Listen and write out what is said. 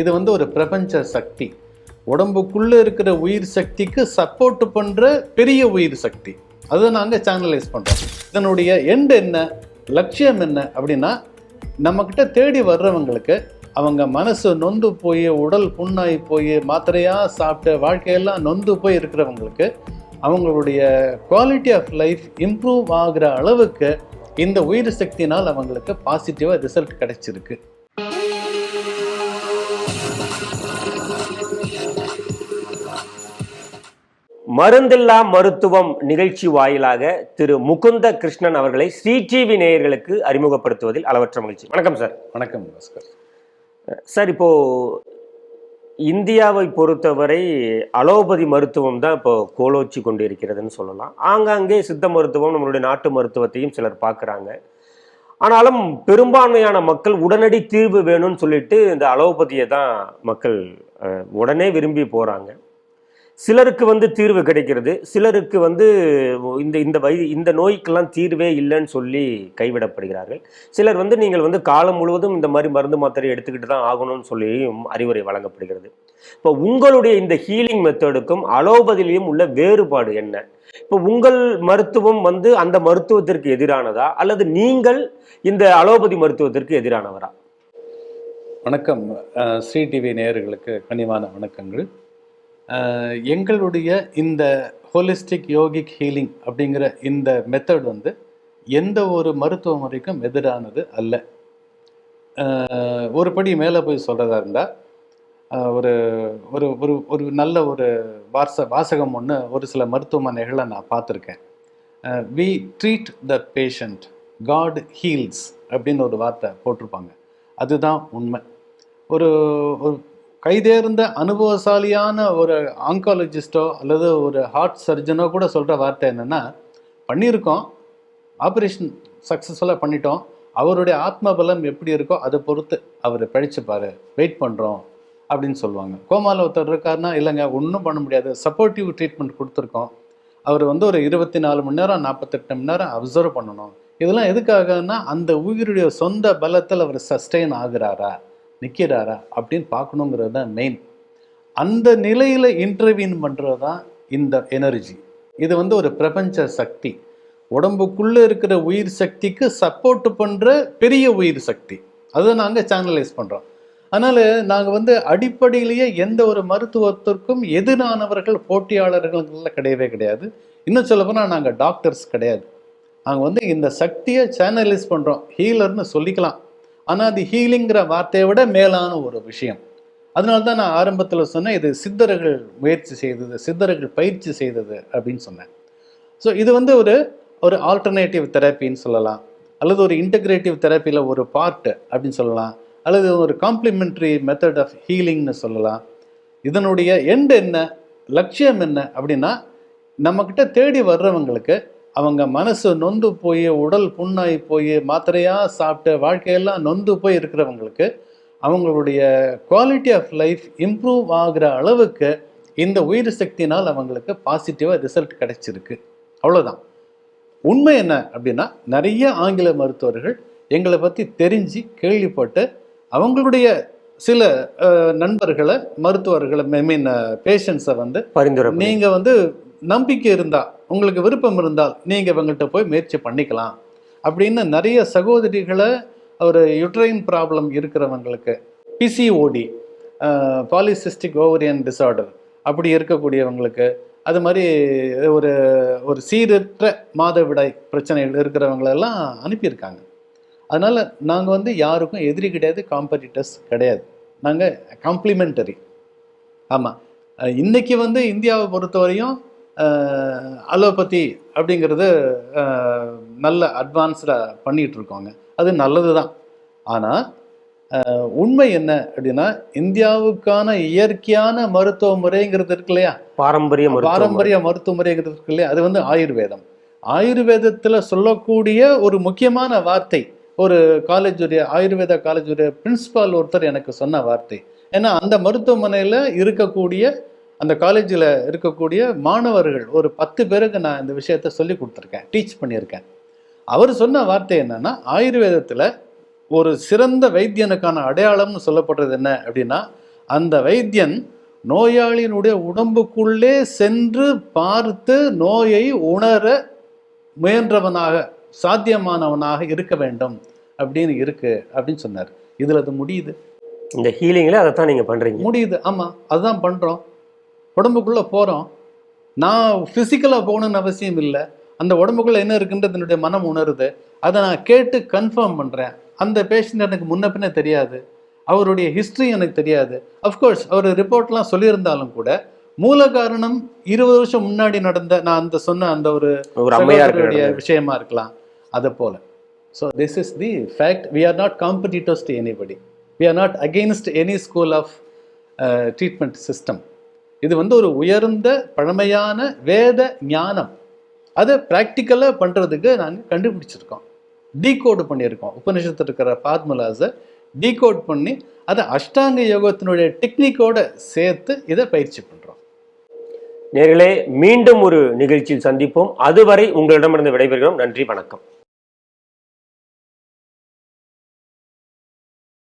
இது வந்து ஒரு பிரபஞ்ச சக்தி. உடம்புக்குள்ள இருக்கிற உயிர் சக்திக்கு சப்போர்ட் பண்ற பெரிய உயிர் சக்தி. அதை நாங்கள் சேனலைஸ் பண்றோம். இதனுடைய எண்ட் என்ன, லட்சியம் என்ன அப்படின்னா, நம்ம கிட்ட தேடி வர்றவங்களுக்கு அவங்க மனசு நொந்து போய், உடல் புண்ணாய் போய், மாத்திரையா சாப்பிட்டு வாழ்க்கையெல்லாம் நொந்து போய் இருக்கிறவங்களுக்கு அவங்களுடைய குவாலிட்டி ஆஃப் லைஃப் இம்ப்ரூவ் ஆகிற அளவுக்கு இந்த உயிர் சக்தினால் அவங்களுக்கு பாசிட்டிவாக ரிசல்ட் கிடைச்சிருக்கு. மருந்தில்லா மருத்துவம் நிகழ்ச்சி வாயிலாக திரு முகுந்த கிருஷ்ணன் அவர்களை ஸ்ரீ டிவி நேயர்களுக்கு அறிமுகப்படுத்துவதில் அளவற்ற மகிழ்ச்சி. வணக்கம் சார். வணக்கம் பாஸ்கர் சார். இப்போ இந்தியாவை பொறுத்தவரை அலோபதி மருத்துவம் தான் இப்போ கோலோச்சி கொண்டு இருக்கிறதுன்னு சொல்லலாம். ஆங்காங்கே சித்த மருத்துவம், நம்மளுடைய நாட்டு மருத்துவத்தையும் சிலர் பார்க்குறாங்க. ஆனாலும் பெரும்பான்மையான மக்கள் உடனடி தீர்வு வேணும்னு சொல்லிட்டு இந்த அலோபதியை தான் மக்கள் உடனே விரும்பி போகிறாங்க. சிலருக்கு தீர்வு கிடைக்கிறது, சிலருக்கு இந்த நோய்க்கெல்லாம் தீர்வே இல்லைன்னு சொல்லி கைவிடப்படுகிறார்கள். சிலர் நீங்கள் காலம் முழுவதும் இந்த மாதிரி மருந்து மாத்திரை எடுத்துக்கிட்டு தான் ஆகணும்னு சொல்லியும் அறிவுரை வழங்கப்படுகிறது. இப்போ உங்களுடைய இந்த ஹீலிங் மெத்தடுக்கும் அலோபதியிலையும் உள்ள வேறுபாடு என்ன? இப்போ உங்கள் மருத்துவம் அந்த மருத்துவத்திற்கு எதிரானதா அல்லது நீங்கள் இந்த அலோபதி மருத்துவத்திற்கு எதிரானவரா? வணக்கம். ஸ்ரீ டிவி நேயர்களுக்கு கனிவான வணக்கங்கள். எங்களுடைய இந்த ஹோலிஸ்டிக் யோகிக் ஹீலிங் அப்படிங்கிற இந்த மெத்தட் எந்த ஒரு மருத்துவ முறைக்கும் எதிரானது அல்ல. ஒரு படி மேலே போய் சொல்கிறதா இருந்தால், ஒரு ஒரு ஒரு ஒரு நல்ல ஒரு வாசகம் ஒன்று ஒரு சில மருத்துவமனைகளை நான் பார்த்துருக்கேன். We treat the patient, God heals அப்படின்னு ஒரு வார்த்தை போட்டிருப்பாங்க. அதுதான் உண்மை. ஒரு கைதேர்ந்த அனுபவசாலியான ஒரு ஆங்காலஜிஸ்டோ அல்லது ஒரு ஹார்ட் சர்ஜனோ கூட சொல்கிற வார்த்தை என்னென்னா, பண்ணியிருக்கோம், ஆப்ரேஷன் சக்ஸஸ்ஃபுல்லாக பண்ணிட்டோம், அவருடைய ஆத்ம பலம் எப்படி இருக்கோ அதை பொறுத்து அவர் பழிச்சுப்பார், வெயிட் பண்ணுறோம் அப்படின்னு சொல்லுவாங்க. கோமாவில் ஒருத்தர் இருக்காருன்னா, இல்லைங்க ஒன்றும் பண்ண முடியாது, சப்போர்ட்டிவ் ட்ரீட்மெண்ட் கொடுத்துருக்கோம், அவர் ஒரு 24 மணி நேரம் 48 மணி நேரம் அப்சர்வ் பண்ணணும். இதெல்லாம் எதுக்காகன்னா, அந்த உயிருடைய சொந்த பலத்தில் அவர் சஸ்டெயின் ஆகுறாரா, நிற்கிறாரா அப்படின்னு பார்க்கணுங்கிறது தான் மெயின். அந்த நிலையில் இன்டர்வியூன் பண்ணுறது தான் இந்த எனர்ஜி. இது ஒரு பிரபஞ்ச சக்தி. உடம்புக்குள்ளே இருக்கிற உயிர் சக்திக்கு சப்போர்ட் பண்ணுற பெரிய உயிர் சக்தி. அதை நாங்கள் சேனலைஸ் பண்ணுறோம். அதனால் நாங்கள் அடிப்படையிலேயே எந்த ஒரு மருத்துவத்திற்கும் எதிரானவர்கள், போட்டியாளர்கள் கிடையவே கிடையாது. இன்னும் சொல்லப்போனால் நாங்கள் டாக்டர்ஸ் கிடையாது. நாங்கள் இந்த சக்தியை சேனலைஸ் பண்ணுறோம். ஹீலர்னு சொல்லிக்கலாம், ஆனால் அது ஹீலிங்கிற வார்த்தையை விட மேலான ஒரு விஷயம். அதனால தான் நான் ஆரம்பத்தில் சொன்னேன், இது சித்தர்கள் முயற்சி செய்தது, சித்தர்கள் பயிற்சி செய்தது அப்படின்னு சொன்னேன். ஸோ இது ஒரு ஆல்டர்னேட்டிவ் தெரப்பின்னு சொல்லலாம், அல்லது ஒரு இன்டகிரேட்டிவ் தெரப்பியில் ஒரு பார்ட் அப்படின்னு சொல்லலாம், அல்லது ஒரு காம்ப்ளிமெண்ட்ரி மெத்தட் ஆஃப் ஹீலிங்னு சொல்லலாம். இதனுடைய எண்ட் என்ன, லட்சியம் என்ன அப்படின்னா, நம்மக்கிட்ட தேடி வர்றவங்களுக்கு அவங்க மனசு நொந்து போய், உடல் புண்ணாய் போய், மாத்திரையா சாப்பிட்டு வாழ்க்கையெல்லாம் நொந்து போய் இருக்கிறவங்களுக்கு அவங்களுடைய குவாலிட்டி ஆஃப் லைஃப் இம்ப்ரூவ் ஆகிற அளவுக்கு இந்த உயிர் சக்தினால் அவங்களுக்கு பாசிட்டிவாக ரிசல்ட் கிடைச்சிருக்கு. அவ்வளோதான். உண்மை என்ன அப்படின்னா, நிறைய ஆங்கில மருத்துவர்கள் எங்களை பற்றி தெரிஞ்சு கேள்விப்பட்டு அவங்களுடைய சில நண்பர்களை, மருத்துவர்களை, பேஷண்ட்ஸை பரிந்துரை, நீங்கள் நம்பிக்கை இருந்தால், உங்களுக்கு விருப்பம் இருந்தால் நீங்கள் இவங்கள்ட்ட போய் முயற்சி பண்ணிக்கலாம் அப்படின்னு நிறைய சகோதரிகளை, ஒரு யுட்ரைன் ப்ராப்ளம் இருக்கிறவங்களுக்கு, பிசிஓடி, பாலிசிஸ்டிக் ஓவரியன் டிஸார்டர் அப்படி இருக்கக்கூடியவங்களுக்கு, அது மாதிரி ஒரு ஒரு சீரற்ற மாதவிடாய் பிரச்சனைகள் இருக்கிறவங்களெல்லாம் அனுப்பியிருக்காங்க. அதனால் நாங்கள் யாருக்கும் எதிரி கிடையாது, காம்படிட்டர்ஸ் கிடையாது, நாங்கள் காம்ப்ளிமெண்டரி. ஆமாம், இன்றைக்கி இந்தியாவை பொறுத்தவரையும் அலோபதி அப்படிங்கிறது நல்ல அட்வான்ஸ்டாக பண்ணிகிட்ருக்கோங்க. அது நல்லது தான். ஆனால் உண்மை என்ன அப்படின்னா, இந்தியாவுக்கான இயற்கையான மருத்துவ முறைங்கிறது இருக்கு இல்லையா, பாரம்பரிய மருத்துவ முறைங்கிறது இருக்கு இல்லையா, அது ஆயுர்வேதம். ஆயுர்வேதத்தில் சொல்லக்கூடிய ஒரு முக்கியமான வார்த்தை, ஒரு காலேஜுடைய, ஆயுர்வேத காலேஜுடைய பிரின்சிபால் ஒருத்தர் எனக்கு சொன்ன வார்த்தை. ஏன்னா அந்த மருத்துவமனையில் இருக்கக்கூடிய, அந்த காலேஜில் இருக்கக்கூடிய மாணவர்கள் ஒரு 10 பேருக்கு நான் இந்த விஷயத்த சொல்லி கொடுத்துருக்கேன், டீச் பண்ணியிருக்கேன். அவர் சொன்ன வார்த்தை என்னன்னா, ஆயுர்வேதத்தில் ஒரு சிறந்த வைத்தியனுக்கான அடையாளம்னு சொல்லப்படுறது என்ன அப்படின்னா, அந்த வைத்தியன் நோயாளியினுடைய உடம்புக்குள்ளே சென்று பார்த்து நோயை உணர முயன்றவனாக, சாத்தியமானவனாக இருக்க வேண்டும் அப்படின்னு இருக்கு அப்படின்னு சொன்னார். இதுல அது முடியுது. இந்த ஹீலிங்ல அதைத்தான் நீங்க பண்றீங்க. முடியுது. ஆமா, அதுதான் பண்றோம். உடம்புக்குள்ள போறோம். நான் பிசிக்கலா போகணும்னு அவசியம் இல்லை. அந்த உடம்புக்குள்ள என்ன இருக்குன்றது என்னுடைய மனம் உணருது. அதை நான் கேட்டு கன்ஃபார்ம் பண்றேன். அந்த பேஷண்ட் எனக்கு முன்ன பின்ன தெரியாது, அவருடைய ஹிஸ்டரி எனக்கு தெரியாது. அஃப்கோர்ஸ் அவர் ரிப்போர்ட்லாம் சொல்லியிருந்தாலும் கூட மூல காரணம் 20 வருஷம் முன்னாடி நடந்த நான் அந்த சொன்ன அந்த ஒரு சகோதரருடைய விஷயமா இருக்கலாம். அதை போல. So this is the fact. We are not competitors to anybody. We are not against any school of treatment system. இது ஒரு உயர்ந்த பழமையான வேத ஞானம். அதை ப்ராக்டிக்கலாக பண்ணுறதுக்கு நாங்கள் கண்டுபிடிச்சிருக்கோம், டீகோடு பண்ணியிருக்கோம். உபநிஷத்தில் இருக்கிற ஃபார்முலாஸை டீகோட் பண்ணி அதை அஷ்டாங்க யோகத்தினுடைய டெக்னிக்கோடு சேர்த்து இதை பயிற்சி பண்ணுறோம். நேர்களே, மீண்டும் ஒரு நிகழ்ச்சியில் சந்திப்போம். அதுவரை உங்களிடமிருந்து விடைபெறுகிறோம். நன்றி, வணக்கம்.